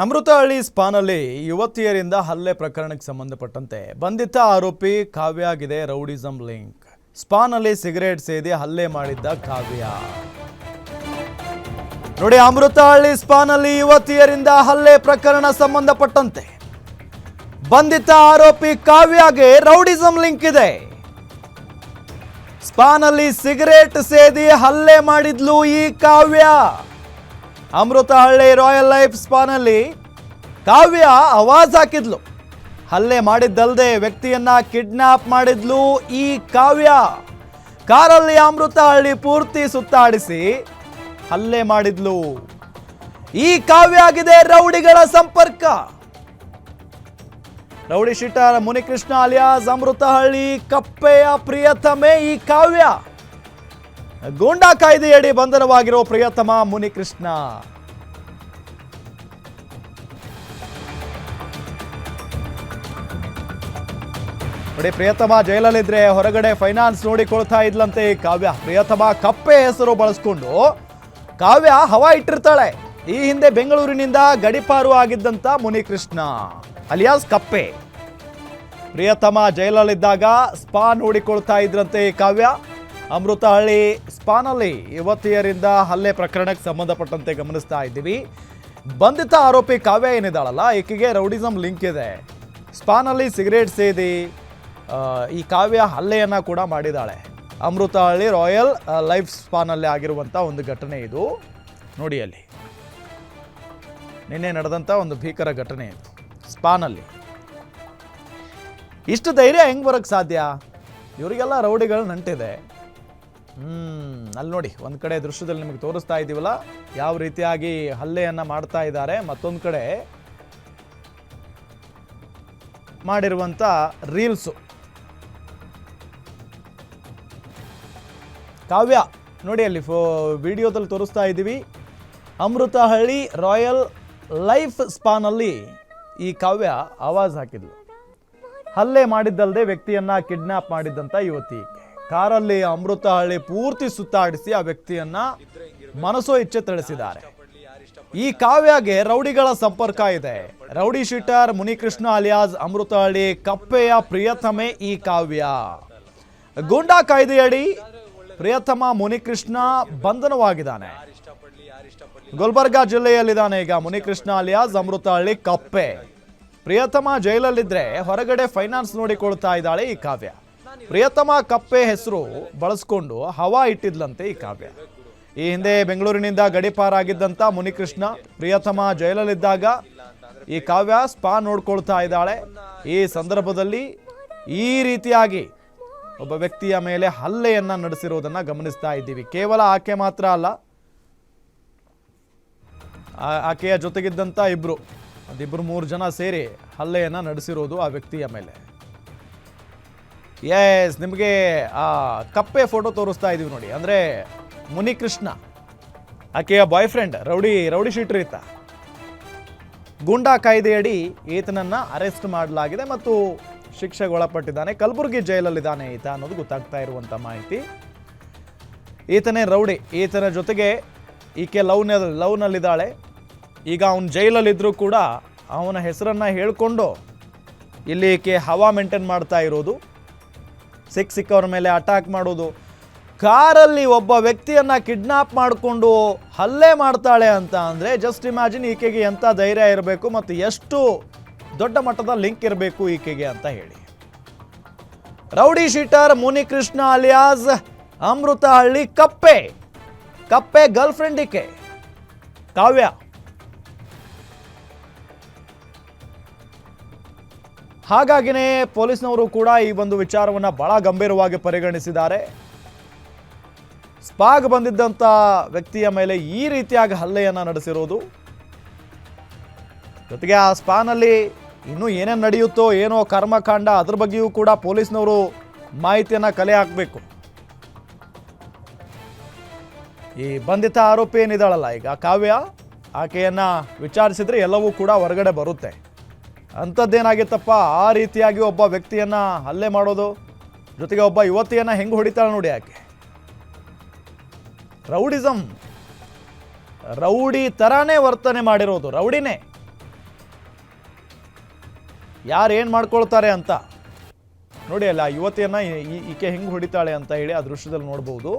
ಅಮೃತಹಳ್ಳಿ ಸ್ಪಾನಲ್ಲಿ ಯುವತಿಯರಿಂದ ಹಲ್ಲೆ ಪ್ರಕರಣಕ್ಕೆ ಸಂಬಂಧಪಟ್ಟಂತೆ ಬಂಧಿತ ಆರೋಪಿ ಕಾವ್ಯಾಗಿದೆ ರೌಡಿಸಂ ಲಿಂಕ್. ಸ್ಪಾನಲ್ಲಿ ಸಿಗರೇಟ್ ಸೇದಿ ಹಲ್ಲೆ ಮಾಡಿದ್ದ ಕಾವ್ಯ. ನೋಡಿ, ಅಮೃತಹಳ್ಳಿ ಸ್ಪಾನಲ್ಲಿ ಯುವತಿಯರಿಂದ ಹಲ್ಲೆ ಪ್ರಕರಣ ಸಂಬಂಧಪಟ್ಟಂತೆ ಬಂಧಿತ ಆರೋಪಿ ಕಾವ್ಯಾಗೆ ರೌಡಿಸಂ ಲಿಂಕ್ ಇದೆ. ಸ್ಪಾನಲ್ಲಿ ಸಿಗರೇಟ್ ಸೇದಿ ಹಲ್ಲೆ ಮಾಡಿದ್ಲು ಈ ಕಾವ್ಯ. ಅಮೃತಹಳ್ಳಿ ರಾಯಲ್ ಲೈಫ್ ಸ್ಪಾನಲ್ಲಿ ಕಾವ್ಯ ಆವಾಜ್ ಹಾಕಿದ್ಲು. ಹಲ್ಲೆ ಮಾಡಿದ್ದಲ್ಲದೆ ವ್ಯಕ್ತಿಯನ್ನ ಕಿಡ್ನಾಪ್ ಮಾಡಿದ್ಲು ಈ ಕಾವ್ಯ. ಕಾರಲ್ಲಿ ಅಮೃತಹಳ್ಳಿ ಪೂರ್ತಿ ಸುತ್ತಾಡಿಸಿ ಹಲ್ಲೆ ಮಾಡಿದ್ಲು. ಈ ಕಾವ್ಯ ಆಗಿದೆ ರೌಡಿಗಳ ಸಂಪರ್ಕ. Rowdy sheeter Munikrishna alias Amruthahalli ಕಪ್ಪೆಯ ಪ್ರಿಯತಮೆ ಈ ಕಾವ್ಯ. ಗೂಂಡಾ ಕಾಯ್ದೆಯಡಿ ಬಂಧನವಾಗಿರೋ ಪ್ರಿಯತಮ ಮುನಿಕೃಷ್ಣ. ನೋಡಿ, ಪ್ರಿಯತಮ ಜೈಲಲ್ಲಿದ್ರೆ ಹೊರಗಡೆ ಫೈನಾನ್ಸ್ ನೋಡಿಕೊಳ್ತಾ ಇದ್ಲಂತೆ ಈ ಕಾವ್ಯ. ಪ್ರಿಯತಮ ಕಪ್ಪೆ ಹೆಸರು ಬಳಸ್ಕೊಂಡು ಕಾವ್ಯ ಹವಾ ಇಟ್ಟಿರ್ತಾಳೆ. ಈ ಹಿಂದೆ ಬೆಂಗಳೂರಿನಿಂದ ಗಡಿಪಾರು ಆಗಿದ್ದಂತ ಮುನಿಕೃಷ್ಣ ಅಲಿಯಾಸ್ ಕಪ್ಪೆ. ಪ್ರಿಯತಮ ಜೈಲಲ್ಲಿದ್ದಾಗ ಸ್ಪಾ ನೋಡಿಕೊಳ್ತಾ ಇದ್ರಂತೆ ಈ ಕಾವ್ಯ. ಅಮೃತಹಳ್ಳಿ ಸ್ಪಾನಲ್ಲಿ ಯುವತಿಯರಿಂದ ಹಲ್ಲೆ ಪ್ರಕರಣಕ್ಕೆ ಸಂಬಂಧಪಟ್ಟಂತೆ ಗಮನಿಸ್ತಾ ಇದ್ದೀವಿ. ಬಂಧಿತ ಆರೋಪಿ ಕಾವ್ಯ ಏನಿದ್ದಾಳಲ್ಲ, ಈಕೆಗೆ ರೌಡಿಸಂ ಲಿಂಕ್ ಇದೆ. ಸ್ಪಾನಲ್ಲಿ ಸಿಗರೇಟ್ ಸೇದಿ ಈ ಕಾವ್ಯ ಹಲ್ಲೆಯನ್ನು ಕೂಡ ಮಾಡಿದ್ದಾಳೆ. ಅಮೃತಹಳ್ಳಿ ರಾಯಲ್ ಲೈಫ್ ಸ್ಪಾನಲ್ಲಿ ಆಗಿರುವಂಥ ಒಂದು ಘಟನೆ ಇದು. ನೋಡಿ, ಅಲ್ಲಿ ನಿನ್ನೆ ನಡೆದಂಥ ಒಂದು ಭೀಕರ ಘಟನೆ ಇದು. ಸ್ಪಾನಲ್ಲಿ ಇಷ್ಟು ಧೈರ್ಯ ಹೆಂಗೆ ಬರೋಕ್ಕೆ ಸಾಧ್ಯ? ಇವರಿಗೆಲ್ಲ ರೌಡಿಗಳು ನಂಟಿದೆ. ಅಲ್ಲಿ ನೋಡಿ, ಒಂದು ಕಡೆ ದೃಶ್ಯದಲ್ಲಿ ನಿಮಗೆ ತೋರಿಸ್ತಾ ಇದ್ದೀವಲ್ಲ ಯಾವ ರೀತಿಯಾಗಿ ಹಲ್ಲೆಯನ್ನು ಮಾಡ್ತಾ ಇದ್ದಾರೆ. ಮತ್ತೊಂದು ಕಡೆ ಮಾಡಿರುವಂಥ ರೀಲ್ಸು. ಕಾವ್ಯ ನೋಡಿ, ಅಲ್ಲಿ ವಿಡಿಯೋದಲ್ಲಿ ತೋರಿಸ್ತಾ ಇದ್ದೀವಿ. ಅಮೃತಹಳ್ಳಿ ರಾಯಲ್ ಲೈಫ್ ಸ್ಪಾನಲ್ಲಿ ಈ ಕಾವ್ಯ ಆವಾಜ್ ಹಾಕಿದ್ಲು. ಹಲ್ಲೆ ಮಾಡಿದ್ದಲ್ಲದೆ ವ್ಯಕ್ತಿಯನ್ನ ಕಿಡ್ನಾಪ್ ಮಾಡಿದ್ದಂಥ ಯುವತಿ. ಕಾರಲ್ಲಿ ಅಮೃತಹಳ್ಳಿ ಪೂರ್ತಿ ಸುತ್ತಾಡಿಸಿ ಆ ವ್ಯಕ್ತಿಯನ್ನ ಮನಸೋ ಇಚ್ಛೆ ತಿಳಿಸಿದ್ದಾರೆ. ಈ ಕಾವ್ಯಗೆ ರೌಡಿಗಳ ಸಂಪರ್ಕ ಇದೆ. Rowdy sheeter Munikrishna alias Amruthahalli ಕಪ್ಪೆಯ ಪ್ರಿಯತಮೆ ಈ ಕಾವ್ಯ. ಗೂಂಡಾ ಕಾಯ್ದೆಯಡಿ ಪ್ರಿಯತಮ ಮುನಿಕೃಷ್ಣ ಬಂಧನವಾಗಿದ್ದಾನೆ. ಗುಲ್ಬರ್ಗಾ ಜಿಲ್ಲೆಯಲ್ಲಿದ್ದಾನೆ ಈಗ ಮುನಿಕೃಷ್ಣ ಅಲಿಯಾಸ್ ಅಮೃತಹಳ್ಳಿ ಕಪ್ಪೆ. ಪ್ರಿಯತಮ ಜೈಲಲ್ಲಿದ್ರೆ ಹೊರಗಡೆ ಫೈನಾನ್ಸ್ ನೋಡಿಕೊಳ್ತಾ ಇದ್ದಾಳೆ ಈ ಕಾವ್ಯ. ಪ್ರಿಯತಮ ಕಪ್ಪೆ ಹೆಸರು ಬಳಸ್ಕೊಂಡು ಹವಾ ಇಟ್ಟಿದ್ಲಂತೆ ಈ ಕಾವ್ಯ. ಈ ಹಿಂದೆ ಬೆಂಗಳೂರಿನಿಂದ ಗಡಿಪಾರಾಗಿದ್ದಂಥ ಮುನಿಕೃಷ್ಣ ಪ್ರಿಯತಮ ಜೈಲಲ್ಲಿದ್ದಾಗ ಈ ಕಾವ್ಯ ಸ್ಪಾ ನೋಡ್ಕೊಳ್ತಾ ಇದ್ದಾಳೆ. ಈ ಸಂದರ್ಭದಲ್ಲಿ ಈ ರೀತಿಯಾಗಿ ಒಬ್ಬ ವ್ಯಕ್ತಿಯ ಮೇಲೆ ಹಲ್ಲೆಯನ್ನ ನಡೆಸಿರೋದನ್ನ ಗಮನಿಸ್ತಾ ಇದ್ದೀವಿ. ಕೇವಲ ಆಕೆ ಮಾತ್ರ ಅಲ್ಲ, ಆಕೆಯ ಜೊತೆಗಿದ್ದಂಥ ಒಂದಿಬ್ರು 3 ಜನ ಸೇರಿ ಹಲ್ಲೆಯನ್ನ ನಡೆಸಿರೋದು ಆ ವ್ಯಕ್ತಿಯ ಮೇಲೆ. ಎಸ್, ನಿಮಗೆ ಆ ಕಪ್ಪೆ ಫೋಟೋ ತೋರಿಸ್ತಾ ಇದೀವಿ ನೋಡಿ. ಅಂದರೆ ಮುನಿಕೃಷ್ಣ ಆಕೆಯ ಬಾಯ್ ಫ್ರೆಂಡ್ ರೌಡಿ ಶೀಟರ್ ಈತ. ಗೂಂಡಾ ಕಾಯ್ದೆಯಡಿ ಈತನನ್ನ ಅರೆಸ್ಟ್ ಮಾಡಲಾಗಿದೆ ಮತ್ತು ಶಿಕ್ಷೆಗೆ ಒಳಪಟ್ಟಿದ್ದಾನೆ. ಕಲಬುರಗಿ ಜೈಲಲ್ಲಿದ್ದಾನೆ ಈತ ಅನ್ನೋದು ಗೊತ್ತಾಗ್ತಾ ಇರುವಂಥ ಮಾಹಿತಿ. ಈತನೇ ರೌಡಿ. ಈತನ ಜೊತೆಗೆ ಈಕೆ ಲವ್ನಲ್ಲಿದ್ದಾಳೆ. ಈಗ ಅವನು ಜೈಲಲ್ಲಿದ್ದರೂ ಕೂಡ ಅವನ ಹೆಸರನ್ನು ಹೇಳಿಕೊಂಡು ಇಲ್ಲಿ ಈಕೆ ಹವಾ ಮೇಂಟೈನ್ ಮಾಡ್ತಾ ಇರೋದು. ಸಿಕ್ಕವ್ರ ಮೇಲೆ ಅಟ್ಯಾಕ್ ಮಾಡೋದು. ಕಾರಲ್ಲಿ ಒಬ್ಬ ವ್ಯಕ್ತಿಯನ್ನು ಕಿಡ್ನಾಪ್ ಮಾಡಿಕೊಂಡು ಹಲ್ಲೆ ಮಾಡ್ತಾಳೆ ಅಂತ ಅಂದರೆ ಜಸ್ಟ್ ಇಮ್ಯಾಜಿನ್ ಈಕೆಗೆ ಎಂಥ ಧೈರ್ಯ ಇರಬೇಕು ಮತ್ತು ಎಷ್ಟು ದೊಡ್ಡ ಮಟ್ಟದ ಲಿಂಕ್ ಇರಬೇಕು ಈಕೆಗೆ ಅಂತ ಹೇಳಿ. Rowdy sheeter Munikrishna alias Amruthahalli ಕಪ್ಪೆ ಗರ್ಲ್ ಫ್ರೆಂಡ್ ಈಕೆ ಕಾವ್ಯ. ಹಾಗಾಗಿನೇ ಪೊಲೀಸ್ನವರು ಕೂಡ ಈ ಒಂದು ವಿಚಾರವನ್ನು ಬಹಳ ಗಂಭೀರವಾಗಿ ಪರಿಗಣಿಸಿದ್ದಾರೆ. ಸ್ಪಾಗ್ ಬಂದಿದ್ದಂಥ ವ್ಯಕ್ತಿಯ ಮೇಲೆ ಈ ರೀತಿಯಾಗಿ ಹಲ್ಲೆಯನ್ನು ನಡೆಸಿರೋದು, ಜೊತೆಗೆ ಆ ಸ್ಪಾನಲ್ಲಿ ಇನ್ನೂ ಏನೇನು ನಡೆಯುತ್ತೋ ಏನೋ ಕರ್ಮಕಾಂಡ, ಅದ್ರ ಬಗ್ಗೆಯೂ ಕೂಡ ಪೊಲೀಸ್ನವರು ಮಾಹಿತಿಯನ್ನು ಕಲೆ ಹಾಕಬೇಕು. ಈ ಬಂಧಿತ ಆರೋಪಿ ಏನಿದ್ದಾಳಲ್ಲ ಈಗ ಕಾವ್ಯ, ಆಕೆಯನ್ನು ವಿಚಾರಿಸಿದ್ರೆ ಎಲ್ಲವೂ ಕೂಡ ಹೊರಗಡೆ ಬರುತ್ತೆ. ಅಂಥದ್ದೇನಾಗಿತ್ತಪ್ಪ, ಆ ರೀತಿಯಾಗಿ ಒಬ್ಬ ವ್ಯಕ್ತಿಯನ್ನು ಹಲ್ಲೆ ಮಾಡೋದು, ಜೊತೆಗೆ ಒಬ್ಬ ಯುವತಿಯನ್ನು ಹೆಂಗೆ ಹೊಡಿತಾಳೆ ನೋಡಿ ಆಕೆ. ರೌಡಿಸಂ, ರೌಡಿ ಥರಾನೇ ವರ್ತನೆ ಮಾಡಿರೋದು, ರೌಡಿನೇ. ಯಾರು ಏನು ಮಾಡ್ಕೊಳ್ತಾರೆ ಅಂತ ನೋಡಿ. ಅಲ್ಲ ಆ ಯುವತಿಯನ್ನು ಈಕೆ ಹೆಂಗೆ ಹೊಡಿತಾಳೆ ಅಂತ ಹೇಳಿ ಆ ದೃಶ್ಯದಲ್ಲಿ ನೋಡ್ಬೋದು.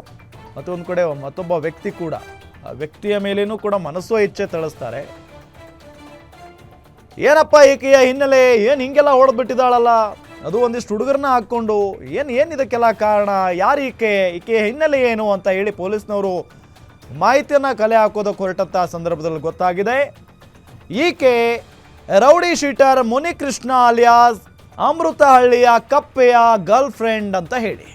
ಮತ್ತೊಂದು ಕಡೆ ಮತ್ತೊಬ್ಬ ವ್ಯಕ್ತಿ ಕೂಡ, ಆ ವ್ಯಕ್ತಿಯ ಮೇಲೇನೂ ಕೂಡ ಮನಸ್ಸೋ ಇಚ್ಛೆ ತಳಿಸ್ತಾರೆ. ಏನಪ್ಪ ಈಕೆಯ ಹಿನ್ನೆಲೆ, ಏನು ಹಿಂಗೆಲ್ಲ ಹೊಡೆದ್ಬಿಟ್ಟಿದ್ದಾಳಲ್ಲ, ಅದು ಒಂದಿಷ್ಟು ಹುಡುಗರನ್ನ ಹಾಕ್ಕೊಂಡು ಏನು ಇದಕ್ಕೆಲ್ಲ ಕಾರಣ, ಯಾರು ಈಕೆಯ ಹಿನ್ನೆಲೆ ಏನು ಅಂತ ಹೇಳಿ ಪೊಲೀಸ್ನವರು ಮಾಹಿತಿಯನ್ನು ಕಲೆ ಹಾಕೋದಕ್ಕೆ ಹೊರಟಂಥ ಸಂದರ್ಭದಲ್ಲಿ ಗೊತ್ತಾಗಿದೆ. ಈಕೆ ರೌಡಿ ಶೀಟರ್ ಮುನಿಕೃಷ್ಣ ಅಲಿಯಾಸ್ ಅಮೃತಹಳ್ಳಿಯ ಕಪ್ಪೆಯ ಗರ್ಲ್ ಫ್ರೆಂಡ್ ಅಂತ ಹೇಳಿ.